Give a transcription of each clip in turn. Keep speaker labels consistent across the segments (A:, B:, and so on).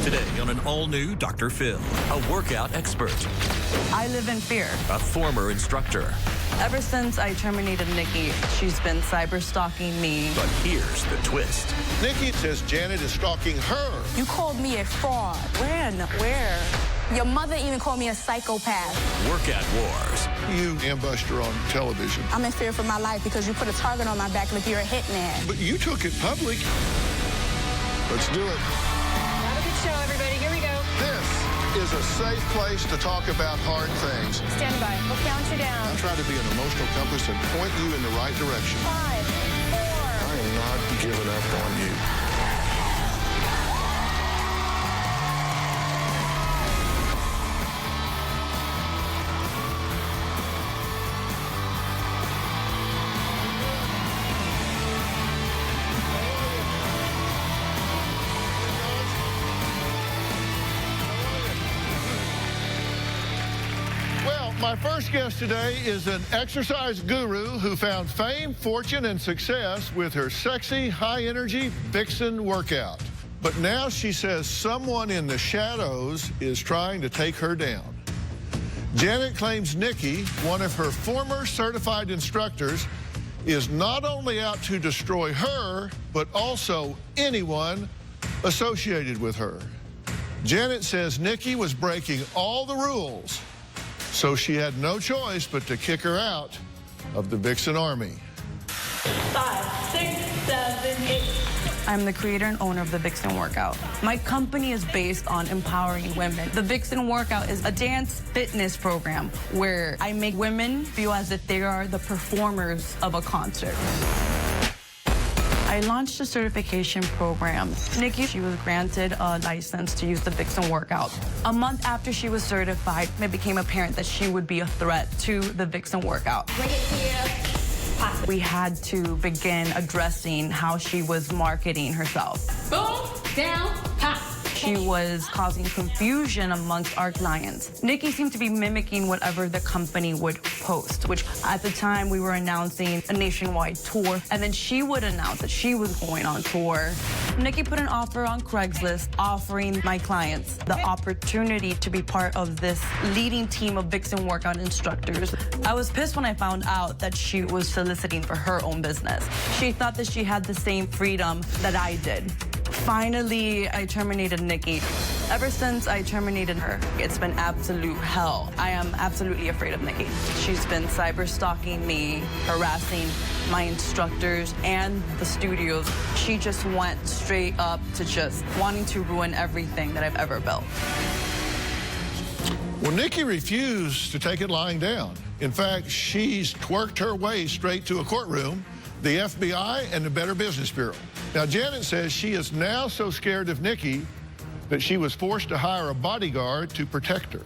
A: Today on an all-new Dr. Phil, a workout expert,
B: I live in fear.
A: a former instructor.
B: Ever since I terminated Nikki, she's been cyber stalking me.
A: But here's the twist.
C: Nikki says Janet is stalking her.
D: You called me a fraud.
B: When? Where?
D: Your mother even called me a psychopath.
A: Workout Wars.
C: You ambushed her on television.
D: I'm in fear for my life because you put a target on my back like you're a hitman.
C: But you took it public. Let's do it.
E: Have a good show, everybody. Here we go.
C: This is a safe place to talk about hard things.
E: Stand by. We'll count you
C: I
E: down.
C: try to be an emotional compass and point you in the right direction.
E: 5, 4.
C: I am not giving up on you. Well, my first guest today is an exercise guru who found fame, fortune, and success with her sexy, high-energy Vixen workout. But now she says someone in the shadows is trying to take her down. Janet claims Nikki, one of her former certified instructors, is not only out to destroy her, but also anyone associated with her. Janet says Nikki was breaking all the rules, so she had no choice but to kick her out of the Vixen Army.
B: 5, 6, 7, 8. I'm the creator and owner of the Vixen Workout. My company is based on empowering women. The Vixen Workout is a dance fitness program where I make women feel as if they are the performers of a concert. I launched a certification program. Nikki, she was granted a license to use the Vixen Workout. A month after she was certified, it became apparent that she would be a threat to the Vixen Workout.
E: Bring it here.
B: We had to begin addressing how she was marketing herself.
E: Boom, down, pop.
B: She was causing confusion amongst our clients. Nikki seemed to be mimicking whatever the company would post, which at the time we were announcing a nationwide tour, and then she would announce that she was going on tour. Nikki put an offer on Craigslist offering my clients the opportunity to be part of this leading team of Vixen Workout instructors. I was pissed when I found out that she was soliciting for her own business. She thought that she had the same freedom that I did. Finally, I terminated Nikki. Ever since I terminated her, it's been absolute hell. I am absolutely afraid of Nikki. She's been cyber stalking me, harassing my instructors and the studios. She just went straight up to just wanting to ruin everything that I've ever built.
C: Well, Nikki refused to take it lying down. In fact, she's twerked her way straight to a courtroom, the FBI, and the Better Business Bureau. Now, Janet says she is now so scared of Nikki that she was forced to hire a bodyguard to protect her.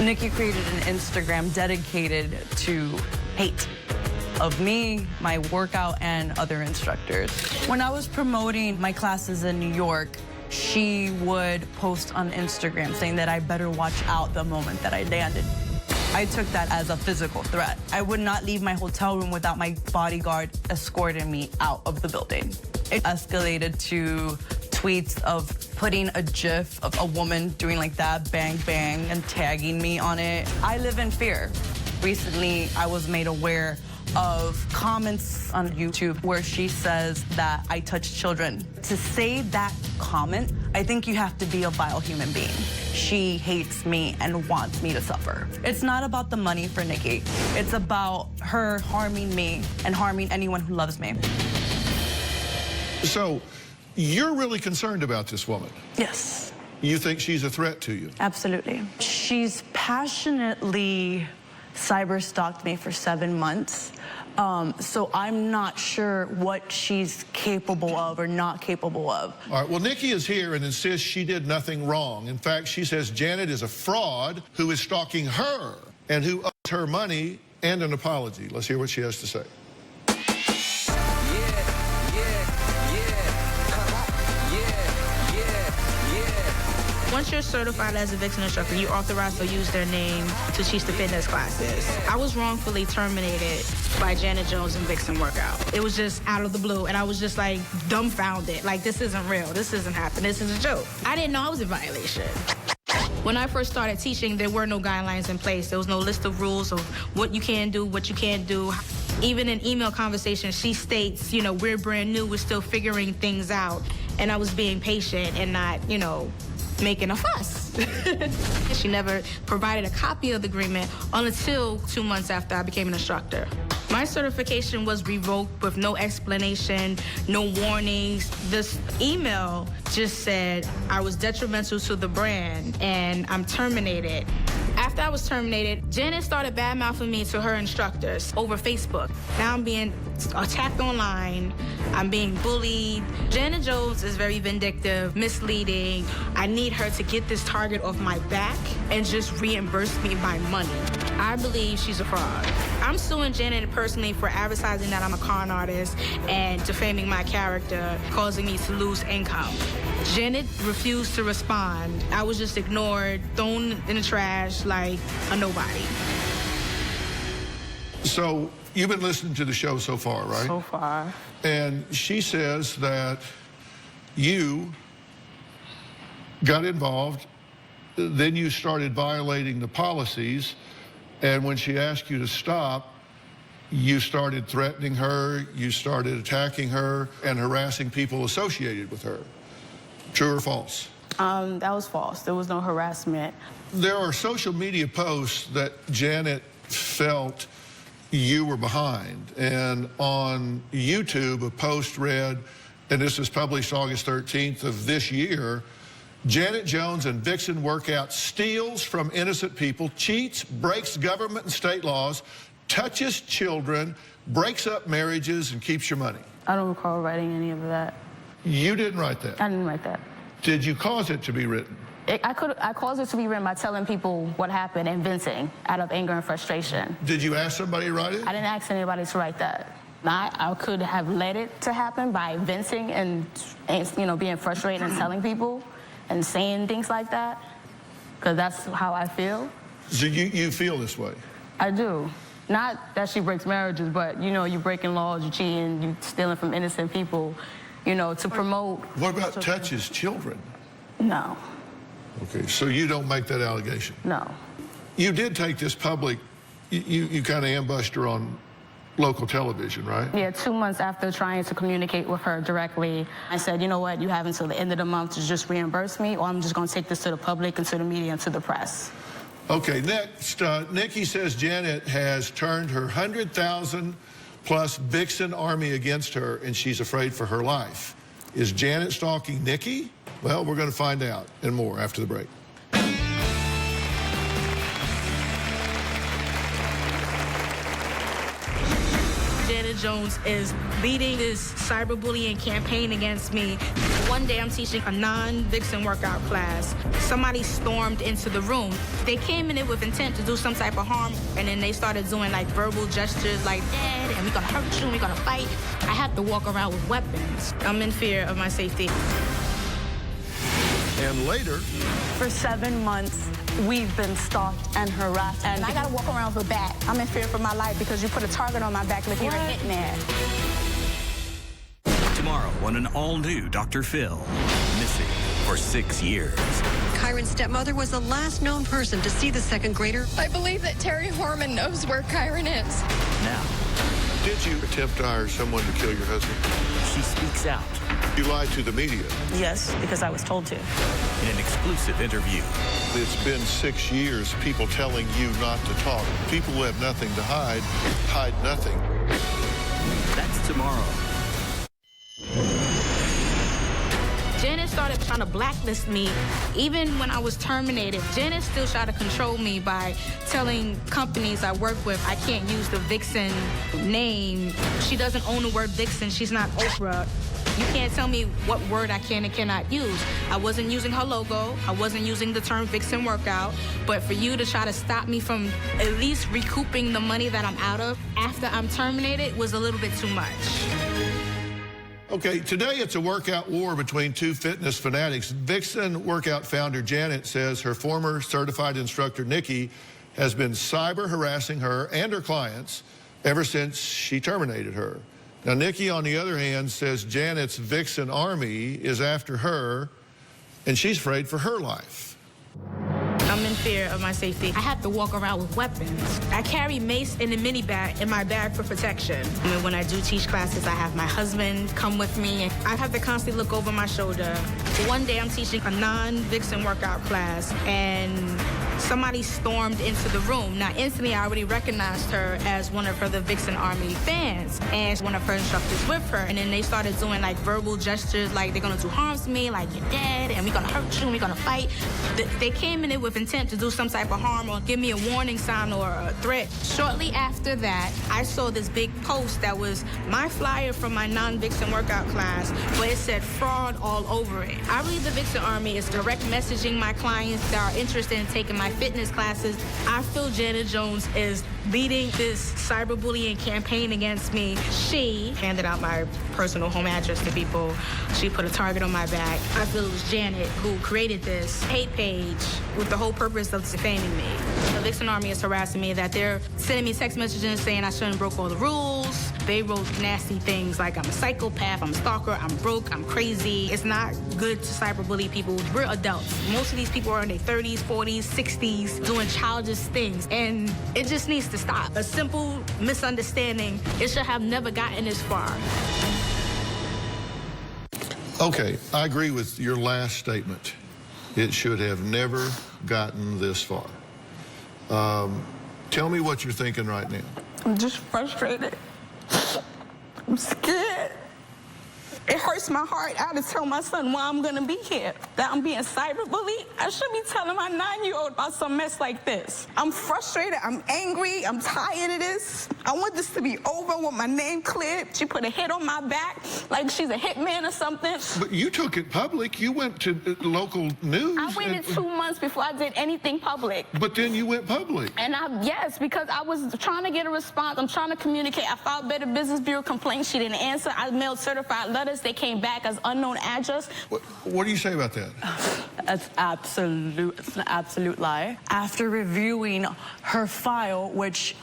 B: Nikki created an Instagram dedicated to hate of me, my workout, and other instructors. When I was promoting my classes in New York, she would post on Instagram saying that I better watch out the moment that I landed. I took that as a physical threat. I would not leave my hotel room without my bodyguard escorting me out of the building. It escalated to tweets of putting a GIF of a woman doing like that, bang, bang, and tagging me on it. I live in fear. Recently, I was made aware of comments on YouTube where she says that I touch children. To say that comment, I think you have to be a vile human being. She hates me and wants me to suffer. It's not about the money for Nikki. It's about her harming me and harming anyone who loves me.
C: So, you're really concerned about this woman.
B: Yes,
C: You think she's a threat to you.
B: absolutely. She's passionately cyber stalked me for 7 months. So I'm not sure what she's capable of or not capable of.
C: All right, well, Nikki is here and insists she did nothing wrong. In fact, she says Janet is a fraud who is stalking her and who owes her money and an apology. Let's hear what she has to say.
D: Once you're certified as a Vixen instructor, you're authorized to use their name to teach the fitness classes. I was wrongfully terminated by Janet Jones and Vixen Workout. It was just out of the blue, and I was just like dumbfounded. Like, this isn't real. This isn't happening. This is a joke. I didn't know I was in violation. When I first started teaching, there were no guidelines in place. There was no list of rules of what you can do, what you can't do. Even in email conversations, she states, you know, we're brand new, we're still figuring things out. And I was being patient and not, you know, making a fuss. She never provided a copy of the agreement until 2 months after I became an instructor. My certification was revoked with no explanation, no warnings. This email just said I was detrimental to the brand and I'm terminated. After I was terminated, Janet started badmouthing me to her instructors over Facebook. Now I'm being attacked online. I'm being bullied. Janet Jones is very vindictive, misleading. I need her to get this target off my back and just reimburse me my money. I believe she's a fraud. I'm suing Janet personally for advertising that I'm a con artist and defaming my character, causing me to lose income. Janet refused to respond. I was just ignored, thrown in the trash like a nobody.
C: So you've been listening to the show so far, right?
D: So far.
C: And she says that you got involved, then you started violating the policies, and when she asked you to stop, you started threatening her, you started attacking her, and harassing people associated with her. True or false?
D: That was false. There was no harassment.
C: There are social media posts that Janet felt you were behind. And on YouTube, a post read, and this was published August 13th of this year, Janet Jones and Vixen Workout steals from innocent people, cheats, breaks government and state laws, touches children, breaks up marriages, and keeps your money.
D: I don't recall writing any of that.
C: You didn't write that.
D: I didn't write that.
C: Did you cause it to be written?
D: I caused it to be written by telling people what happened and venting out of anger and frustration.
C: Did you ask somebody to write it?
D: I didn't ask anybody to write that. I could have let it to happen by venting and you know, being frustrated and telling people and saying things like that, because that's how I feel.
C: So you feel this way?
D: I do. Not that she breaks marriages, but, you know, you're breaking laws, you're cheating, you're stealing from innocent people, you know, to promote.
C: What about touches children?
D: No.
C: Okay, so you don't make that allegation?
D: No.
C: You did take this public, you kind of ambushed her on local television, right?
D: Yeah, 2 months after trying to communicate with her directly, I said, you know what, you have until the end of the month to just reimburse me, or I'm just going to take this to the public and to the media and to the press.
C: Okay, next, Nikki says Janet has turned her 100,000 plus Vixen army against her, and she's afraid for her life. Is Janet stalking Nikki? Well, we're going to find out and more after the break.
D: Janet Jones is leading this cyberbullying campaign against me. One day I'm teaching a non-Vixen workout class. Somebody stormed into the room. They came in it with intent to do some type of harm, and then they started doing like verbal gestures like, Dad, and we're gonna hurt you, we're gonna fight. I have to walk around with weapons. I'm in fear of my safety.
C: And later,
B: For 7 months, we've been stalked and harassed.
D: And I gotta walk around with a bat. I'm in fear for my life because you put a target on my back like you're a hitman.
A: Tomorrow on an all-new Dr. Phil. Missing for 6 years.
F: Kyron's stepmother was the last known person to see the second grader.
E: I believe that Terry Horman knows where Kyron is.
A: Now,
C: did you attempt to hire someone to kill your husband?
A: she speaks out
C: You lied to the media.
B: Yes, because I was told to.
A: in an exclusive interview.
C: It's been 6 years, people telling you not to talk. People who have nothing to hide, hide nothing.
A: That's tomorrow.
D: Janet started trying to blacklist me. Even when I was terminated, Janet still tried to control me by telling companies I work with I can't use the Vixen name. She doesn't own the word Vixen. She's not Oprah. You can't tell me what word I can and cannot use. I wasn't using her logo. I wasn't using the term Vixen Workout. But for you to try to stop me from at least recouping the money that I'm out of after I'm terminated was a little bit too much.
C: Okay, today it's a workout war between two fitness fanatics. Vixen workout founder Janet says her former certified instructor Nikki has been cyber harassing her and her clients ever since she terminated her. Now, Nikki, on the other hand, says Janet's Vixen army is after her, and she's afraid for her life.
D: I'm in fear of my safety. I have to walk around with weapons. I carry mace in a mini bag in my bag for protection. I mean, when I do teach classes, I have my husband come with me. And I have to constantly look over my shoulder. One day I'm teaching a non-Vixen workout class, and somebody stormed into the room. Now, instantly, I already recognized her as one of the Vixen Army fans and one of her instructors with her. And then they started doing like verbal gestures, like they're gonna do harm to me, like you're dead, and we're gonna hurt you, and we're gonna fight. They came in it with intent to do some type of harm or give me a warning sign or a threat. Shortly after that, I saw this big post that was my flyer from my non-Vixen workout class, but it said fraud all over it. I believe the Vixen Army is direct messaging my clients that are interested in taking my fitness classes. I feel Janet Jones is leading this cyberbullying campaign against me. She handed out my personal home address to people. She put a target on my back. I feel it was Janet who created this hate page with the whole purpose of defaming me. The Vixen Army is harassing me, that they're sending me text messages saying I shouldn't have broke all the rules. They wrote nasty things like I'm a psychopath, I'm a stalker, I'm broke, I'm crazy. It's not good to cyberbully people. We're adults. Most of these people are in their 30s, 40s, 60s doing childish things, and it just needs to stop. A simple misunderstanding, it should have never gotten this far.
C: Okay, I agree with your last statement. It should have never gotten this far. Tell me what you're thinking right now.
G: I'm just frustrated. I'm scared. It hurts my heart. I had to tell my son why I'm gonna be here, that I'm being cyberbullied. I should be telling my 9-year-old about some mess like this. I'm frustrated, I'm angry, I'm tired of this. I want this to be over with my name cleared. She put a hit on my back like she's a hitman or something.
C: But you took it public. You went to local news.
G: I waited 2 months before I did anything public.
C: But then you went public.
G: And yes, because I was trying to get a response. I'm trying to communicate. I filed Better Business Bureau complaints. She didn't answer. I mailed certified letters. They came back as unknown address.
C: What do you say about that?
B: It's an absolute lie. After reviewing her file, which,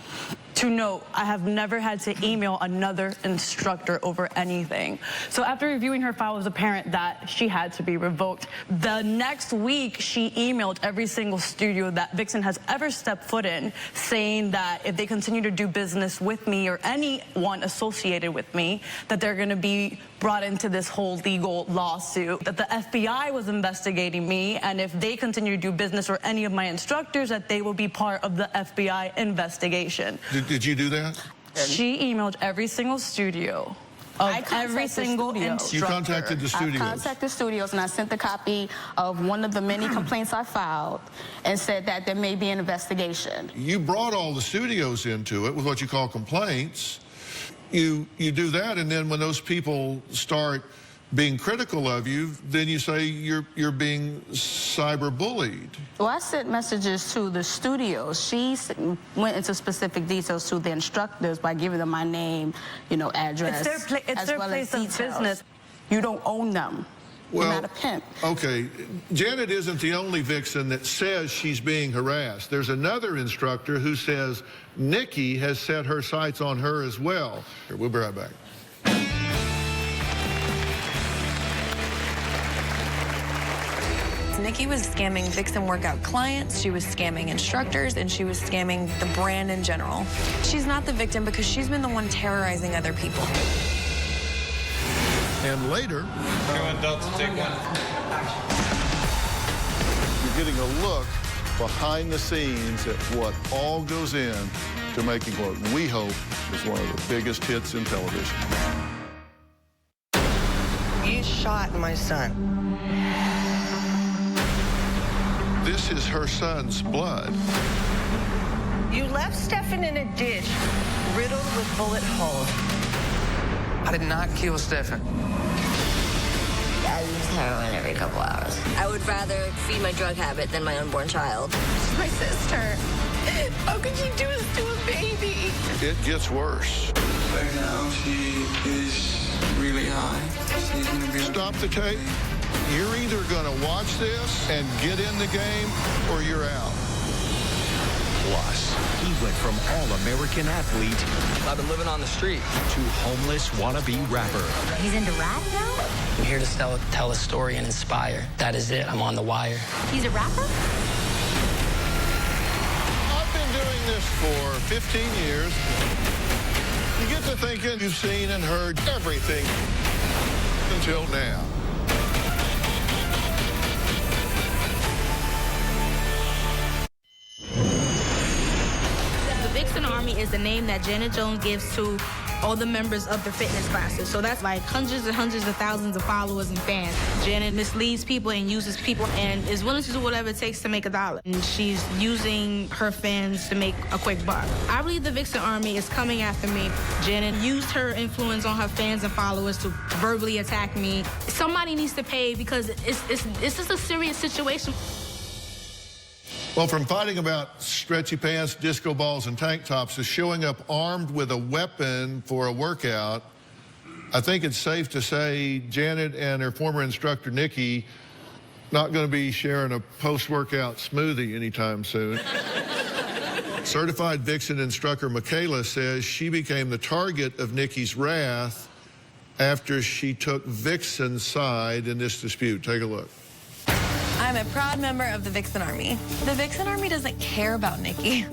B: to note, I have never had to email another instructor over anything. So after reviewing her file, it was apparent that she had to be revoked. The next week, she emailed every single studio that Vixen has ever stepped foot in, saying that if they continue to do business with me or anyone associated with me, that they're going to be brought into this whole legal lawsuit, that the FBI was investigating me, and if they continue to do business or any of my instructors, that they will be part of the FBI investigation.
C: Did you do that?
B: She emailed every single studio of every single instructor.
C: You contacted the studios?
G: I contacted studios, and I sent a copy of one of the many complaints I filed and said that there may be an investigation.
C: You brought all the studios into it with what you call complaints. You do that, and then when those people start being critical of you, then you say you're being cyberbullied.
G: Well, I sent messages to the studios. She went into specific details to the instructors by giving them my name, address,
B: it's their place of business.
G: You don't own them.
C: Well,
G: you're not a pimp.
C: Okay, Janet isn't the only Vixen that says she's being harassed. There's another instructor who says Nikki has set her sights on her as well. We'll be right back.
H: Nikki was scamming Vixen workout clients, she was scamming instructors, and she was scamming the brand in general. She's not the victim because she's been the one terrorizing other people.
C: And later,
I: Everyone adults take one.
C: you're getting a look behind the scenes at what all goes in to making what we hope is one of the biggest hits in television.
J: You shot my son.
C: This is her son's blood.
J: You left Stefan in a ditch riddled with bullet holes.
K: I did not kill Stefan.
L: I use heroin every couple hours. I would rather feed my drug habit than my unborn child.
E: My sister. How could you do this to a baby?
C: It gets worse.
I: Right now, she is
K: really high. She's going to be...
C: Stop the tape. You're either going to watch this and get in the game or you're out.
A: Plus, he went from all-American athlete
K: I've been living on the street.
A: to homeless wannabe rapper.
L: He's into rap now?
K: I'm here to tell a story and inspire. That is it. I'm on the wire.
L: He's a rapper?
C: I've been doing this for 15 years. You get to thinking you've seen and heard everything until now.
D: The Vixen Army is the name that Janet Jones gives to all the members of the fitness classes. So that's like hundreds and hundreds of thousands of followers and fans. Janet misleads people and uses people and is willing to do whatever it takes to make $1. And she's using her fans to make a quick buck. I believe the Vixen Army is coming after me. Janet used her influence on her fans and followers to verbally attack me. Somebody needs to pay because it's just a serious situation.
C: Well, from fighting about stretchy pants, disco balls, and tank tops to showing up armed with a weapon for a workout, I think it's safe to say Janet and her former instructor, Nikki, not going to be sharing a post-workout smoothie anytime soon. Certified Vixen instructor Michaela says she became the target of Nikki's wrath after she took Vixen's side in this dispute. Take a look.
H: I'm a proud member of the Vixen Army. The Vixen Army doesn't care about Nikki.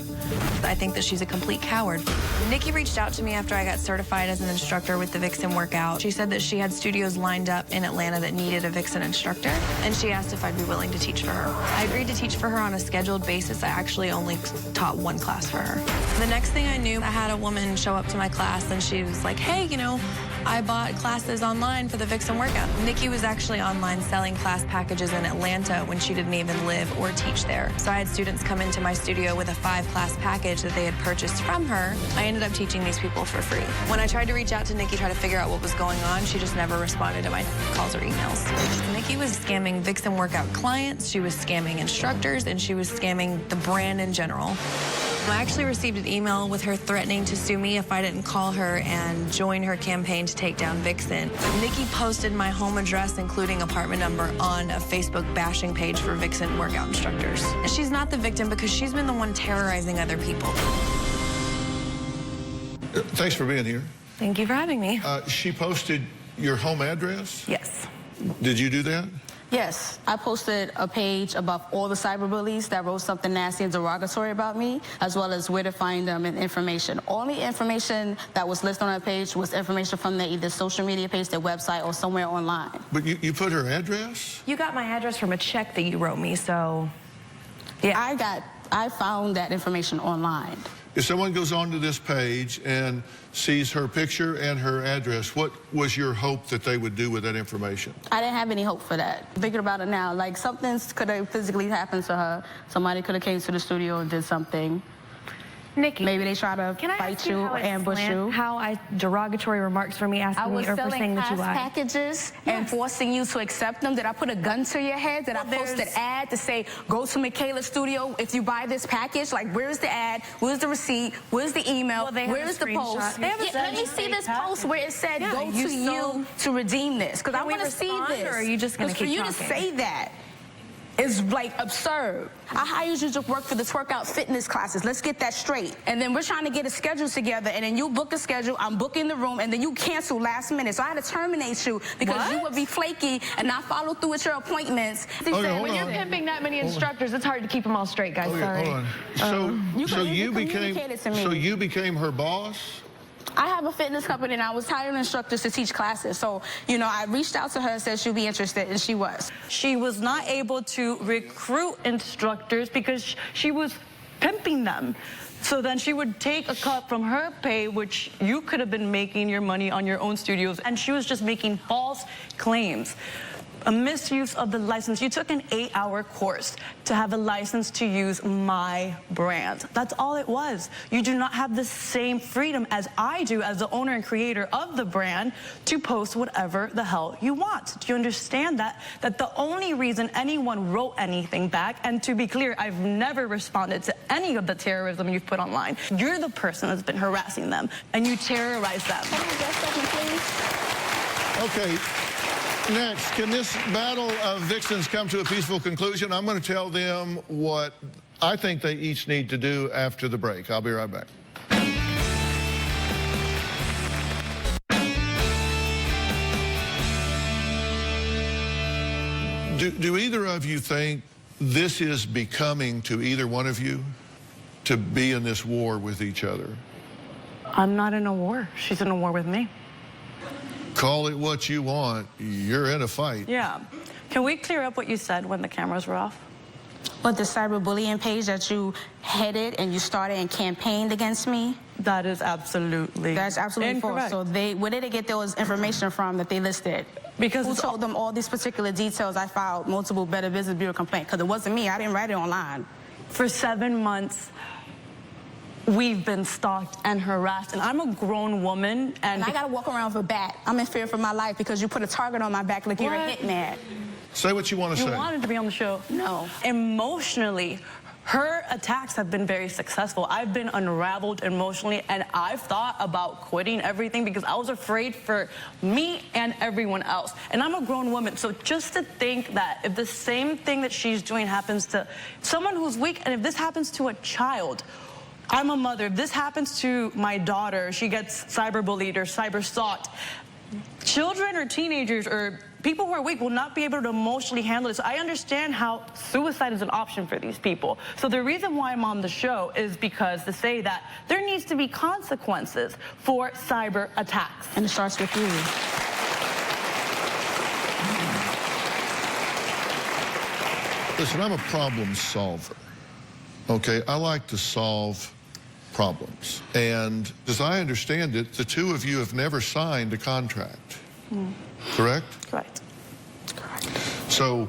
H: I think that she's a complete coward. Nikki reached out to me after I got certified as an instructor with the Vixen workout. She said that she had studios lined up in Atlanta that needed a Vixen instructor, and she asked if I'd be willing to teach for her. I agreed to teach for her on a scheduled basis. I actually only taught one class for her. The next thing I knew, I had a woman show up to my class, and she was like, hey, you know, I bought classes online for the Vixen workout. Nikki was actually online selling class packages in Atlanta when she didn't even live or teach there. So I had students come into my studio with a 5-class package that they had purchased from her. I ended up teaching these people for free. When I tried to reach out to Nikki, try to figure out what was going on, she just never responded to my calls or emails. Nikki was scamming Vixen workout clients, she was scamming instructors, and she was scamming the brand in general. I actually received an email with her threatening to sue me if I didn't call her and join her campaign to take down Vixen. Nikki posted my home address, including apartment number, on a Facebook bashing page for Vixen workout instructors. And she's not the victim because she's been the one terrorizing other people.
C: Thanks for being here.
H: Thank you for having me.
C: She posted your home address?
H: Yes.
C: Did you do that?
G: Yes, I posted a page about all the cyberbullies that wrote something nasty and derogatory about me, as well as where to find them and information. Only information that was listed on that page was information from their either social media page, their website, or somewhere online.
C: But you put her address?
H: You got my address from a check that you wrote me, so yeah.
G: I found that information online.
C: If someone goes onto this page and sees her picture and her address, what was your hope that they would do with that information?
G: I didn't have any hope for that. Thinking about it now, like something could have physically happened to her. Somebody could have came to the studio and did something.
H: Nikki,
G: maybe they try to fight you or ambush you.
H: How derogatory remarks for me asking me or for saying that you lied.
G: I was selling class packages and forcing you to accept them. Did I put a gun to your head? Did I post an ad to say, go to Michaela's studio if you buy this package? Like, where's the ad? Where's the receipt? Where's the email? Where's the post? Let me see this post where it said, go to you to redeem this. Because I want to see this.
H: Or are you just going to keep talking?
G: For you to say that is like absurd. I hired you to work for the Twerkout fitness classes. Let's get that straight. And then we're trying to get a schedule together, and then you book a schedule, I'm booking the room, and then you cancel last minute. So I had to terminate you because you would be flaky and not follow through with your appointments.
H: When you're pimping that many instructors, it's hard to keep them all straight, guys. Sorry.
C: Hold on. So you became her boss?
G: I have a fitness company, and I was hiring instructors to teach classes. So, you know, I reached out to her and said she'd be interested, and she was.
B: She was not able to recruit instructors because she was pimping them. So then she would take a cut from her pay, which you could have been making your money on your own studios, and she was just making false claims. A misuse of the license. You took an 8-hour course to have a license to use my brand. That's all it was. You do not have the same freedom as I do as the owner and creator of the brand to post whatever the hell you want. Do you understand that? That the only reason anyone wrote anything back, and to be clear, I've never responded to any of the terrorism you've put online. You're the person that's been harassing them, and you terrorize them.
G: Can I get something, please?
C: Okay. Next, can this battle of vixens come to a peaceful conclusion? I'm going to tell them what I think they each need to do after the break. I'll be right back. Do either of you think this is becoming to either one of you to be in this war with each other?
B: I'm not in a war. She's in a war with me.
C: Call it what you want. You're in a fight.
B: Yeah. Can we clear up what you said when the cameras were off?
D: What, the cyberbullying page that you headed and you started and campaigned against me?
B: That is absolutely
D: That's absolutely
B: incorrect.
D: false. So where did they get those information from that they listed?
B: Because
D: who told them all these particular details? I filed multiple Better Business Bureau complaints because it wasn't me. I didn't write it online.
B: For 7 months, we've been stalked and harassed, and I'm a grown woman, and
D: I gotta walk around with a bat. I'm in fear for my life because you put a target on my back like you're a hitman.
C: Say what you want to say.
B: You wanted to be on the show.
D: No.
B: Emotionally, her attacks have been very successful. I've been unraveled emotionally, and I've thought about quitting everything because I was afraid for me and everyone else. And I'm a grown woman, so just to think that if the same thing that she's doing happens to someone who's weak, and if this happens to a child, I'm a mother. If this happens to my daughter, she gets cyberbullied or cyberstalked, children or teenagers or people who are weak will not be able to emotionally handle this. I understand how suicide is an option for these people. So the reason why I'm on the show is because to say that there needs to be consequences for cyber attacks.
D: And it starts with you.
C: Listen, I'm a problem solver. Okay, I like to solve problems. And as I understand it, the two of you have never signed a contract. Correct?
B: Correct.
C: So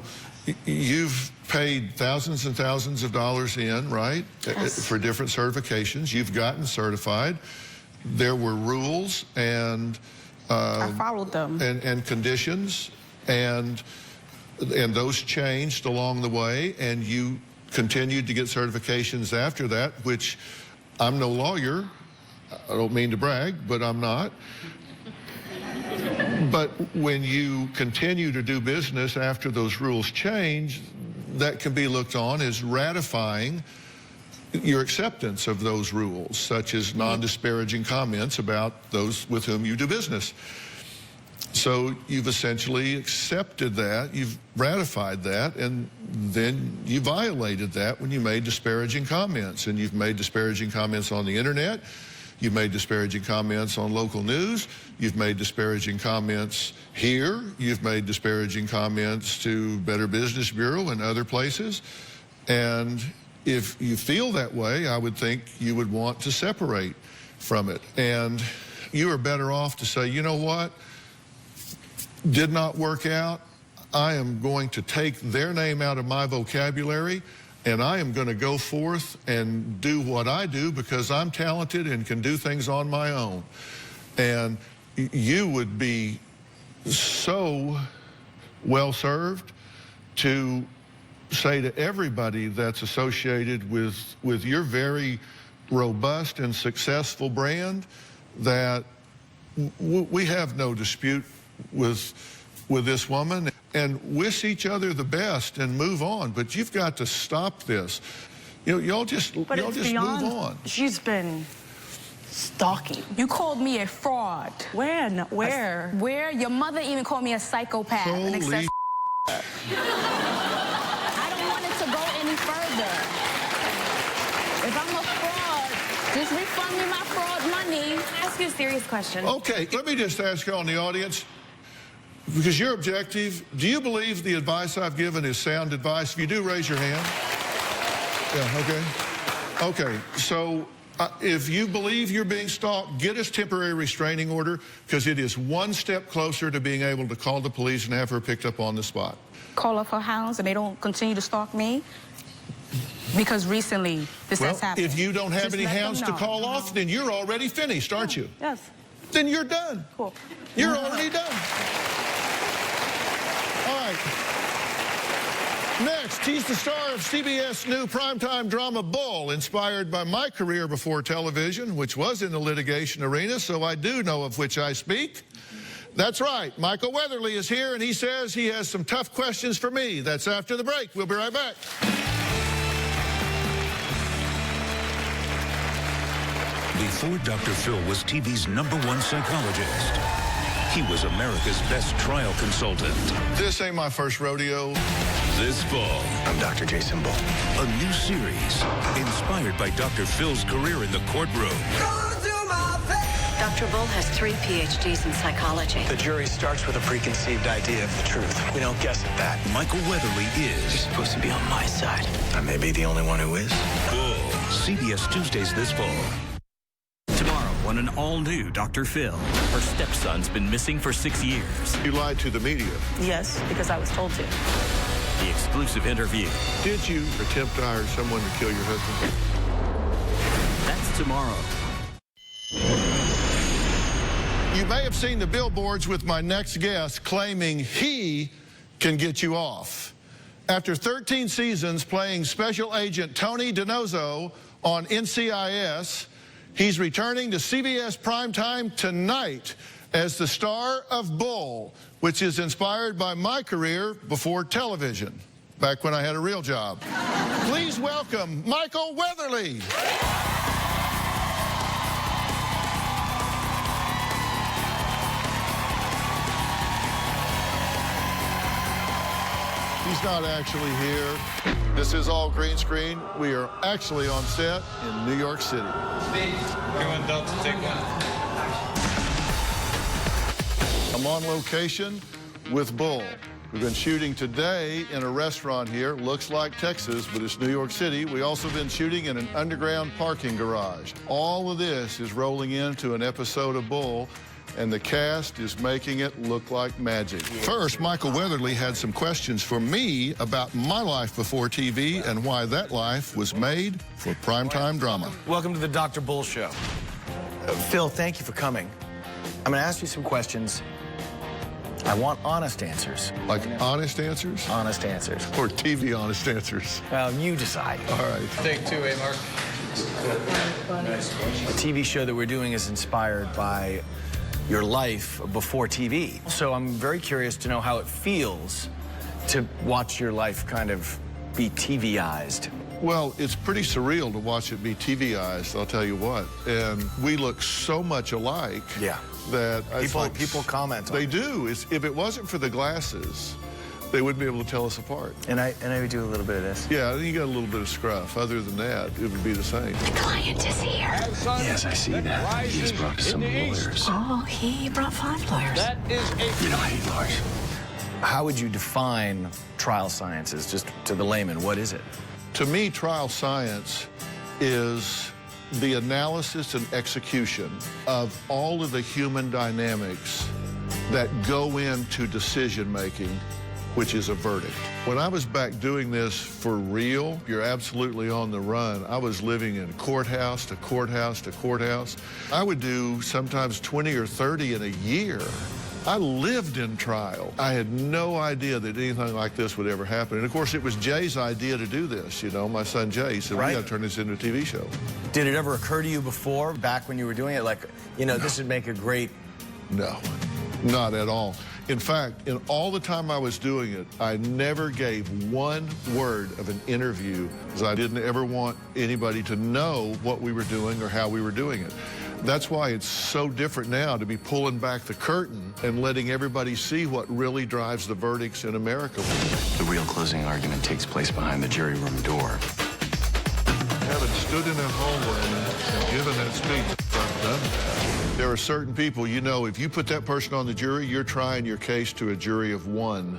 C: you've paid thousands and thousands of dollars in, right?
B: Yes.
C: For different certifications. You've gotten certified. There were rules and
D: I followed them.
C: And conditions, and those changed along the way, and you continued to get certifications after that, which I'm no lawyer. I don't mean to brag, but I'm not. But when you continue to do business after those rules change, that can be looked on as ratifying your acceptance of those rules, such as non-disparaging comments about those with whom you do business. So you've essentially accepted that, you've ratified that, and then you violated that when you made disparaging comments. And you've made disparaging comments on the internet, you've made disparaging comments on local news, you've made disparaging comments here, you've made disparaging comments to Better Business Bureau and other places. And if you feel that way, I would think you would want to separate from it. And you are better off to say, you know what? Did not work out. I am going to take their name out of my vocabulary, and I am going to go forth and do what I do because I'm talented and can do things on my own. And you would be so well served to say to everybody that's associated with your very robust and successful brand that we have no dispute with this woman, and wish each other the best and move on. But you've got to stop this. You know, y'all just move on.
B: She's been stalking.
D: You called me a fraud.
B: When? Where?
D: Where? Your mother even called me a psychopath.
C: Holy
D: I don't want it to go any further. If I'm a fraud, just refund me my fraud money.
H: Ask you a serious question.
C: Okay, let me just ask you on the audience, because you're objective, do you believe the advice I've given is sound advice? If you do, raise your hand. Yeah, okay. Okay, so if you believe you're being stalked, get us temporary restraining order, because it is one step closer to being able to call the police and have her picked up on the spot.
D: Call off her hounds and they don't continue to stalk me? Because recently this has happened.
C: If you don't have
D: Just
C: any
D: let them
C: hounds to
D: know.
C: call off, then you're already finished, aren't you?
B: Yes.
C: Then you're done.
B: Cool.
C: You're already done. All right. Next, he's the star of CBS new primetime drama Bull, inspired by my career before television, which was in the litigation arena, so I do know of which I speak. That's right. Michael Weatherly is here, and he says he has some tough questions for me. That's after the break. We'll be right back.
I: Before Dr. Phil was TV's #1 psychologist, he was America's best trial consultant.
C: This ain't my first rodeo.
I: This fall,
M: I'm Dr. Jason Bull.
I: A new series inspired by Dr. Phil's career in the courtroom.
F: Dr. Bull has 3 PhDs in psychology.
M: The jury starts with a preconceived idea of the truth. We don't guess at that.
I: Michael Weatherly is...
M: You're supposed to be on my side. I may be the only one who is.
I: Bull. CBS Tuesdays this fall.
A: Tomorrow on an all-new Dr. Phil. Her stepson's been missing for 6 years.
C: You lied to the media.
B: Yes, because I was told to.
A: The exclusive interview.
C: Did you attempt to hire someone to kill your husband?
A: That's tomorrow.
C: You may have seen the billboards with my next guest claiming he can get you off. After 13 seasons playing Special Agent Tony DiNozzo on NCIS, he's returning to CBS Primetime tonight as the star of Bull, which is inspired by my career before television, back when I had a real job. Please welcome Michael Weatherly. He's not actually here. This is all green screen. We are actually on set in New York City.
N: Everyone adults take one.
C: I'm on location with Bull. We've been shooting today in a restaurant here. Looks like Texas, but it's New York City. We also been shooting in an underground parking garage. All of this is rolling into an episode of Bull, and the cast is making it look like magic. First, Michael Weatherly had some questions for me about my life before TV and why that life was made for primetime drama.
M: Welcome to the Dr. Bull Show. Phil, thank you for coming. I'm going to ask you some questions. I want honest answers.
C: Like honest answers?
M: Honest answers.
C: Or TV honest answers?
M: Well, you decide.
C: All right.
N: Take 2, Mark.
M: The TV show that we're doing is inspired by your life before TV. So I'm very curious to know how it feels to watch your life kind of be TVized.
C: Well, it's pretty surreal to watch it be TVized, I'll tell you what. And we look so much alike.
M: Yeah.
C: That
M: people comment on
C: it. They
M: it.
C: do. If it wasn't for the glasses, they wouldn't be able to tell us apart.
M: And I would do a little bit of this.
C: Yeah, you got a little bit of scruff. Other than that, it would be the same.
E: The client is here.
M: Yes, I see that. He has brought some lawyers.
E: Oh, he brought 5 lawyers.
N: That is
M: You know, I hate lawyers. How would you define trial sciences, just to the layman? What is it?
C: To me, trial science is the analysis and execution of all of the human dynamics that go into decision-making, which is a verdict. When I was back doing this for real, you're absolutely on the run. I was living in courthouse to courthouse to courthouse. I would do sometimes 20 or 30 in a year. I lived in trial. I had no idea that anything like this would ever happen. And of course, it was Jay's idea to do this, you know, my son Jay said, we gotta turn this into a TV show.
M: Did it ever occur to you before, back when you were doing it, like, you know, this would make a great...
C: No, not at all. In fact, in all the time I was doing it, I never gave one word of an interview because I didn't ever want anybody to know what we were doing or how we were doing it. That's why it's so different now to be pulling back the curtain and letting everybody see what really drives the verdicts in America.
M: The real closing argument takes place behind the jury room door.
C: Having stood in that hallway and given that speech, I've done that. There are certain people, you know, if you put that person on the jury, you're trying your case to a jury of 1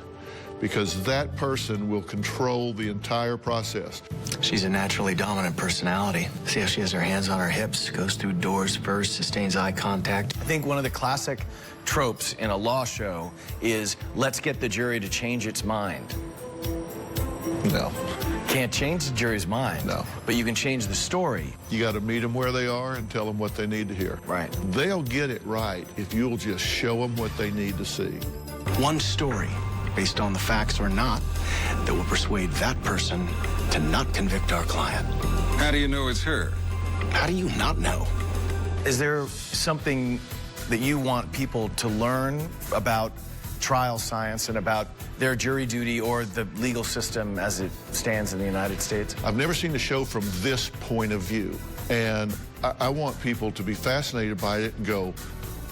C: because that person will control the entire process.
M: She's a naturally dominant personality. See how she has her hands on her hips, goes through doors first, sustains eye contact. I think one of the classic tropes in a law show is let's get the jury to change its mind.
C: No.
M: Can't change the jury's mind.
C: No.
M: But you can change the story.
C: You got to meet them where they are and tell them what they need to hear.
M: Right.
C: They'll get it right if you'll just show them what they need to see.
M: One story, based on the facts or not, that will persuade that person to not convict our client.
O: How do you know it's her?
M: How do you not know? Is there something that you want people to learn about trial science and about their jury duty or the legal system as it stands in the United States?
C: I've never seen the show from this point of view, and I want people to be fascinated by it and go,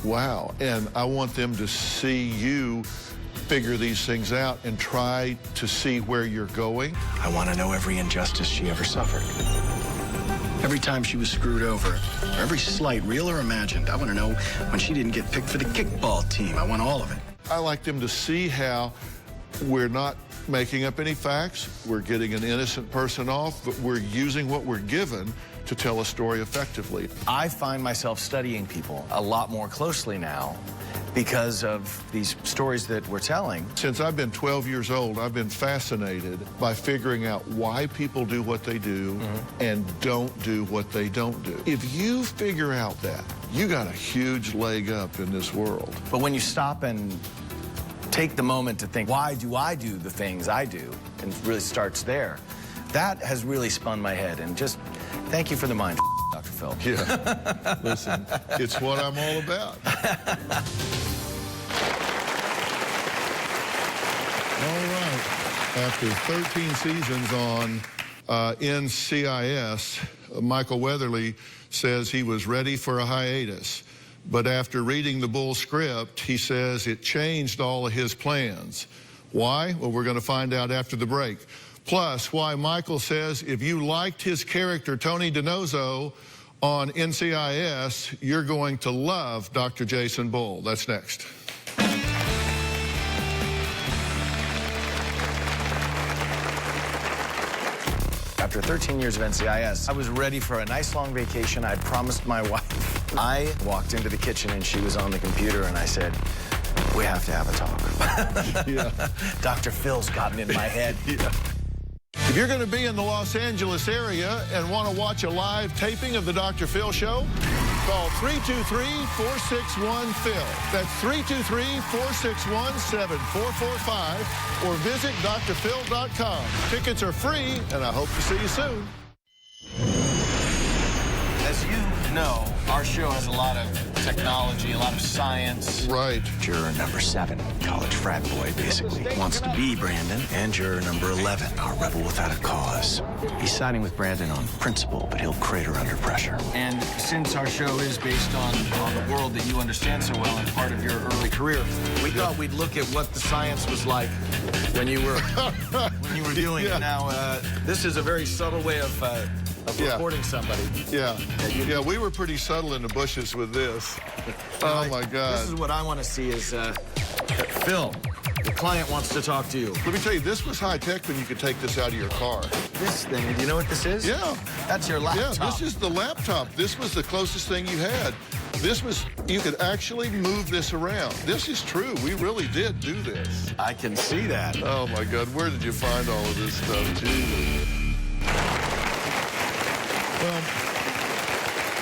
C: wow, and I want them to see you figure these things out and try to see where you're going.
M: I want to know every injustice she ever suffered. Every time she was screwed over, or every slight, real or imagined. I want to know when she didn't get picked for the kickball team. I want all of it.
C: I like them to see how we're not making up any facts, we're getting an innocent person off, but we're using what we're given to tell a story effectively.
M: I find myself studying people a lot more closely now because of these stories that we're telling.
C: Since I've been 12 years old, I've been fascinated by figuring out why people do what they do and don't do what they don't do. If you figure out that, you got a huge leg up in this world.
M: But when you stop and take the moment to think, why do I do the things I do? And it really starts there. That has really spun my head. And just thank you for the mind, Dr. Phil.
C: Yeah. Listen, it's what I'm all about. All right. After 13 seasons on NCIS, Michael Weatherly says he was ready for a hiatus. But after reading the Bull script, he says it changed all of his plans. Why? Well, we're going to find out after the break. Plus, why Michael says if you liked his character, Tony DiNozzo, on NCIS, you're going to love Dr. Jason Bull. That's next.
M: After 13 years of NCIS, I was ready for a nice long vacation. I'd promised my wife. I walked into the kitchen and she was on the computer and I said, we have to have a talk.
C: Yeah.
M: Dr. Phil's gotten in my head.
C: Yeah. If you're going to be in the Los Angeles area and want to watch a live taping of the Dr. Phil Show, call 323-461-PHIL. That's 323-461-7445 or visit drphil.com. Tickets are free, and I hope to see you soon.
M: As you know, our show has a lot of technology, a lot of science.
C: Right.
M: Juror number 7, college frat boy, basically, wants to be Brandon. And juror number 11, our rebel without a cause. He's siding with Brandon on principle, but he'll crater under pressure. And since our show is based on the world that you understand so well and part of your early career, we thought we'd look at what the science was like when you were doing it. Now, this is a very subtle way of recording somebody.
C: Yeah. Yeah, we were pretty subtle in the bushes with this. Oh, my God.
M: This is what I want to see is, Phil, the client wants to talk to you.
C: Let me tell you, this was high-tech when you could take this out of your car.
M: This thing, do you know what this is?
C: Yeah.
M: That's your laptop.
C: Yeah, this is the laptop. This was the closest thing you had. This was, you could actually move this around. This is true. We really did do this.
M: I can see that.
C: Oh, my God. Where did you find all of this stuff? Jesus. Well,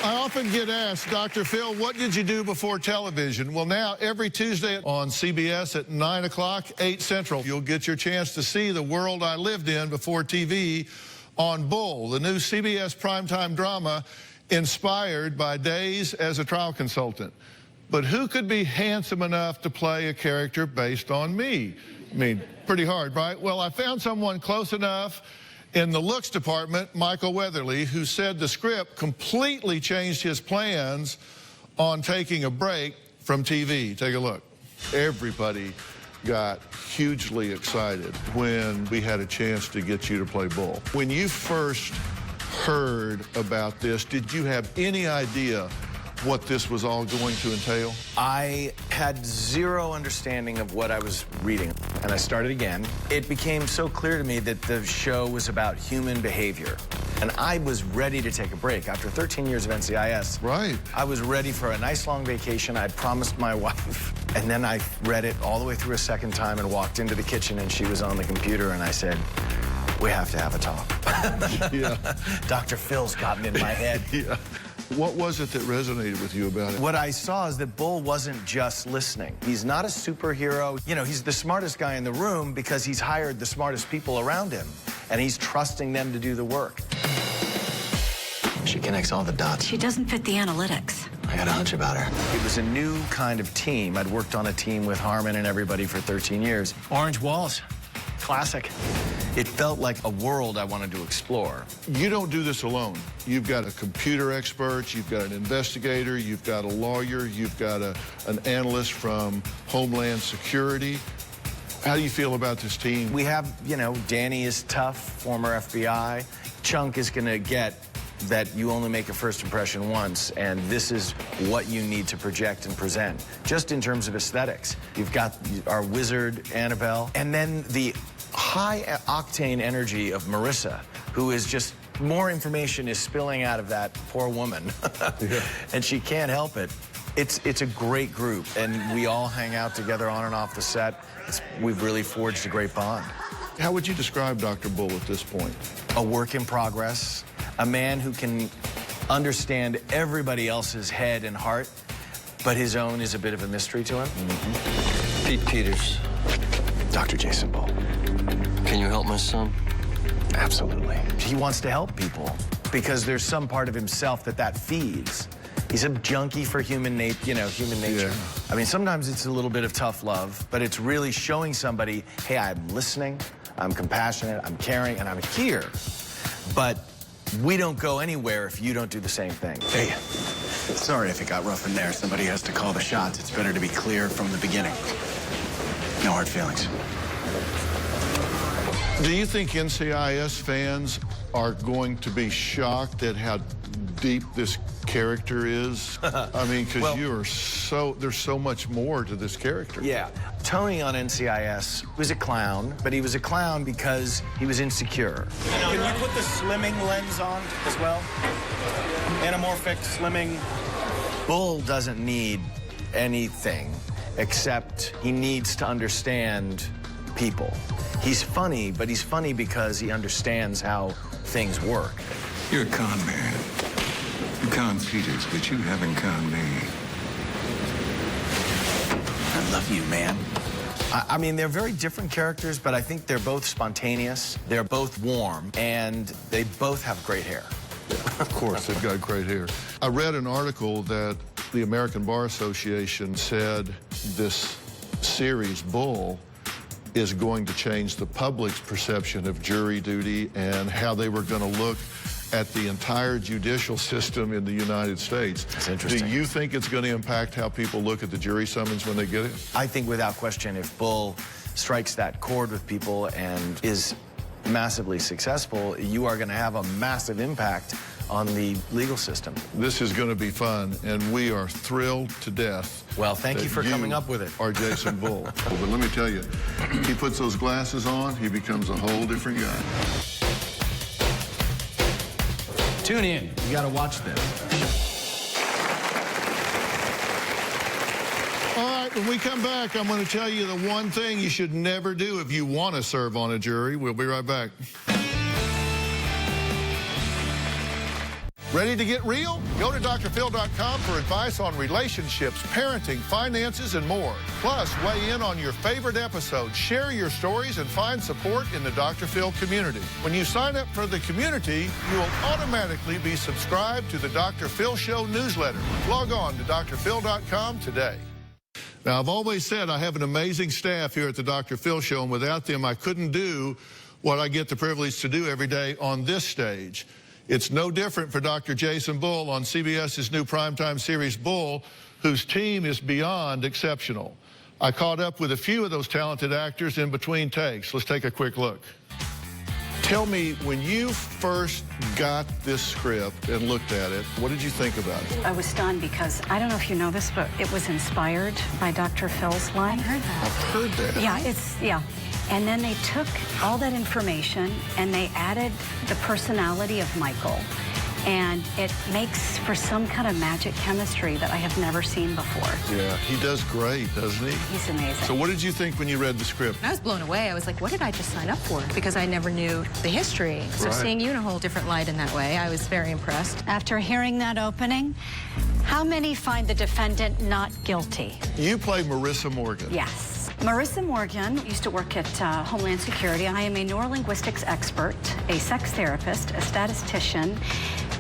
C: I often get asked, Dr. Phil, what did you do before television? Well, now, every Tuesday on CBS at 9 o'clock, 8 Central, you'll get your chance to see the world I lived in before TV on Bull, the new CBS primetime drama inspired by days as a trial consultant. But who could be handsome enough to play a character based on me? I mean, pretty hard, right? Well, I found someone close enough in the looks department, Michael Weatherly, who said the script completely changed his plans on taking a break from TV. Take a look. Everybody got hugely excited when we had a chance to get you to play Bull. When you first heard about this, did you have any idea what this was all going to entail?
M: I had zero understanding of what I was reading, and I started again. It became so clear to me that the show was about human behavior, and I was ready to take a break. After 13 years of NCIS,
C: right,
M: I was ready for a nice long vacation. I'd promised my wife, and then I read it all the way through a second time and walked into the kitchen, and she was on the computer, and I said, we have to have a talk.
C: Yeah.
M: Dr. Phil's gotten in my head.
C: Yeah. What was it that resonated with you about it?
M: What I saw is that Bull wasn't just listening. He's not a superhero. You know, he's the smartest guy in the room because he's hired the smartest people around him, and he's trusting them to do the work. She connects all the dots.
E: She doesn't fit the analytics.
M: I got a hunch about her. It was a new kind of team. I'd worked on a team with Harmon and everybody for 13 years. Orange Walls, classic. It felt like a world I wanted to explore.
C: You don't do this alone. You've got a computer expert, you've got an investigator, you've got a lawyer, you've got an analyst from Homeland Security. How do you feel about this team?
M: We have, you know, Danny is tough, former FBI. Chunk is going to get that you only make a first impression once, and this is what you need to project and present, just in terms of aesthetics. You've got our wizard, Annabelle, and then the high-octane energy of Marissa, who is just, more information is spilling out of that poor woman, yeah. And she can't help it. It's a great group, and we all hang out together on and off the set. We've really forged a great bond.
C: How would you describe Dr. Bull at this point?
M: A work in progress, a man who can understand everybody else's head and heart, but his own is a bit of a mystery to him.
O: Mm-hmm. Pete Peters.
M: Dr. Jason Bull.
O: Can you help my son?
M: Absolutely. He wants to help people because there's some part of himself that feeds. He's a junkie for human nature. Yeah. I mean, sometimes it's a little bit of tough love, but it's really showing somebody, hey, I'm listening, I'm compassionate, I'm caring, and I'm here. But we don't go anywhere if you don't do the same thing.
P: Hey, sorry if it got rough in there. Somebody has to call the shots. It's better to be clear from the beginning. No hard feelings.
C: Do you think NCIS fans are going to be shocked at how deep this character is? I mean, because there's so much more to this character.
M: Yeah. Tony on NCIS was a clown, but he was a clown because he was insecure.
Q: Can you put the slimming lens on as well? Anamorphic slimming.
M: Bull doesn't need anything except he needs to understand people. He's funny, but he's funny because he understands how things work.
R: You're a con man. You con Peters, but you haven't con me.
P: I love you, man.
M: I mean, they're very different characters, but I think they're both spontaneous, they're both warm, and they both have great hair.
C: Of course, they've got great hair. I read an article that the American Bar Association said this series, Bull, is going to change the public's perception of jury duty and how they were going to look at the entire judicial system in the United States.
M: That's interesting.
C: Do you think it's going to impact how people look at the jury summons when they get it?
M: I think without question, if Bull strikes that chord with people and is massively successful, you are going to have a massive impact on the legal system.
C: This is going to be fun, and we are thrilled to death.
M: Well, thank you for coming up with it.
C: Are Jason Bull. But let me tell you, he puts those glasses on, he becomes a whole different guy.
M: Tune in. You got to watch this.
C: All right, when we come back, I'm going to tell you the one thing you should never do if you want to serve on a jury. We'll be right back. Ready to get real? Go to drphil.com for advice on relationships, parenting, finances, and more. Plus, weigh in on your favorite episodes, share your stories, and find support in the Dr. Phil community. When you sign up for the community, you will automatically be subscribed to the Dr. Phil Show newsletter. Log on to drphil.com today. Now, I've always said I have an amazing staff here at the Dr. Phil Show, and without them, I couldn't do what I get the privilege to do every day on this stage. It's no different for Dr. Jason Bull on CBS's new primetime series, Bull, whose team is beyond exceptional. I caught up with a few of those talented actors in between takes. Let's take a quick look. Tell me, when you first got this script and looked at it, what did you think about it?
S: I was stunned because, I don't know if you know this, but it was inspired by Dr. Phil's life.
C: I've heard that.
S: Yeah. And then they took all that information and they added the personality of Michael. And it makes for some kind of magic chemistry that I have never seen before.
C: Yeah, he does great, doesn't he?
S: He's amazing.
C: So what did you think when you read the script?
T: I was blown away. I was like, what did I just sign up for? Because I never knew the history. So seeing you in a whole different light in that way, I was very impressed.
S: After hearing that opening, how many find the defendant not guilty?
C: You play Marissa Morgan.
S: Yes. Marissa Morgan used to work at Homeland Security. I am a neurolinguistics expert, a sex therapist, a statistician,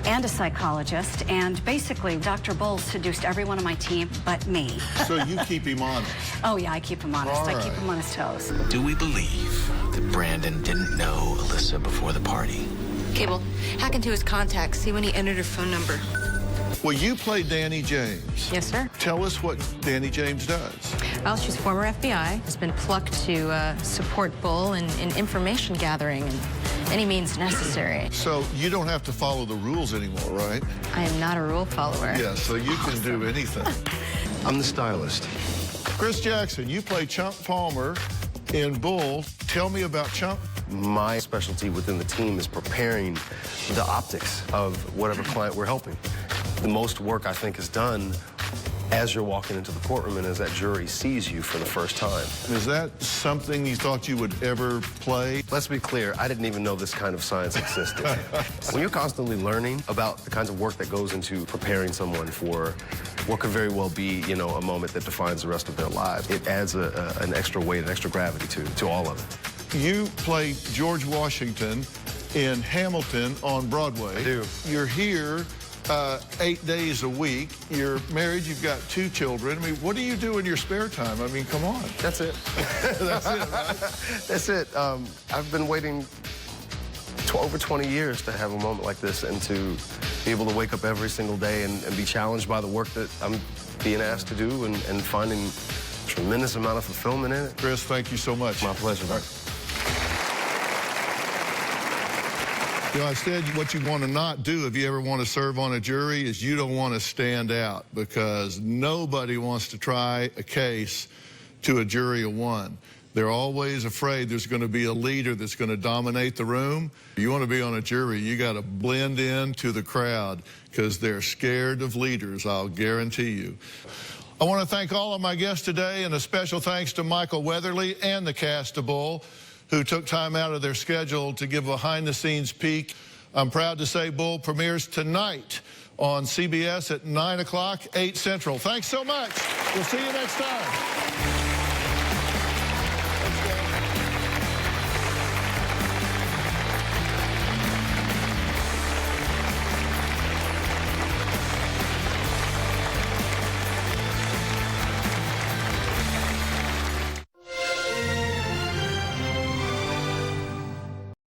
S: and a psychologist. And basically, Dr. Bull seduced every one of my team but me.
C: So you keep him honest?
S: Oh, yeah, I keep him honest. I keep him on his toes.
A: Do we believe
M: that Brandon didn't know Alyssa before the party?
T: Cable, hack into his contacts, see when he entered her phone number.
C: Well, you play Danny James.
T: Yes, sir.
C: Tell us what Danny James does.
T: Well, she's former FBI, has been plucked to support Bull in information gathering and any means necessary.
C: So you don't have to follow the rules anymore, right?
T: I am not a rule follower.
C: Yeah, so you can do anything.
U: I'm the stylist.
C: Chris Jackson, you play Chunk Palmer in Bull. Tell me about Chunk.
U: My specialty within the team is preparing the optics of whatever client we're helping. The most work, I think, is done as you're walking into the courtroom and as that jury sees you for the first time.
C: Is that something you thought you would ever play?
U: Let's be clear, I didn't even know this kind of science existed. When you're constantly learning about the kinds of work that goes into preparing someone for what could very well be, you know, a moment that defines the rest of their lives, it adds an extra weight, an extra gravity to all of it.
C: You play George Washington in Hamilton on Broadway.
U: I do.
C: You're here 8 days a week. You're married, you've got 2 children. I mean, what do you do in your spare time? I mean, come on.
U: That's it.
C: That's it, right?
U: That's it. I've been waiting over 20 years to have a moment like this and to be able to wake up every single day and be challenged by the work that I'm being asked to do and finding a tremendous amount of fulfillment in it.
C: Chris, thank you so much.
U: My pleasure.
C: You know, I said what you want to not do if you ever want to serve on a jury is you don't want to stand out, because nobody wants to try a case to a jury of one. They're always afraid there's going to be a leader that's going to dominate the room. You want to be on a jury, you got to blend in to the crowd, because they're scared of leaders, I'll guarantee you. I want to thank all of my guests today, and a special thanks to Michael Weatherly and the cast of Bull, who took time out of their schedule to give a behind-the-scenes peek. I'm proud to say Bull premieres tonight on CBS at 9 o'clock, 8 Central. Thanks so much. We'll see you next time.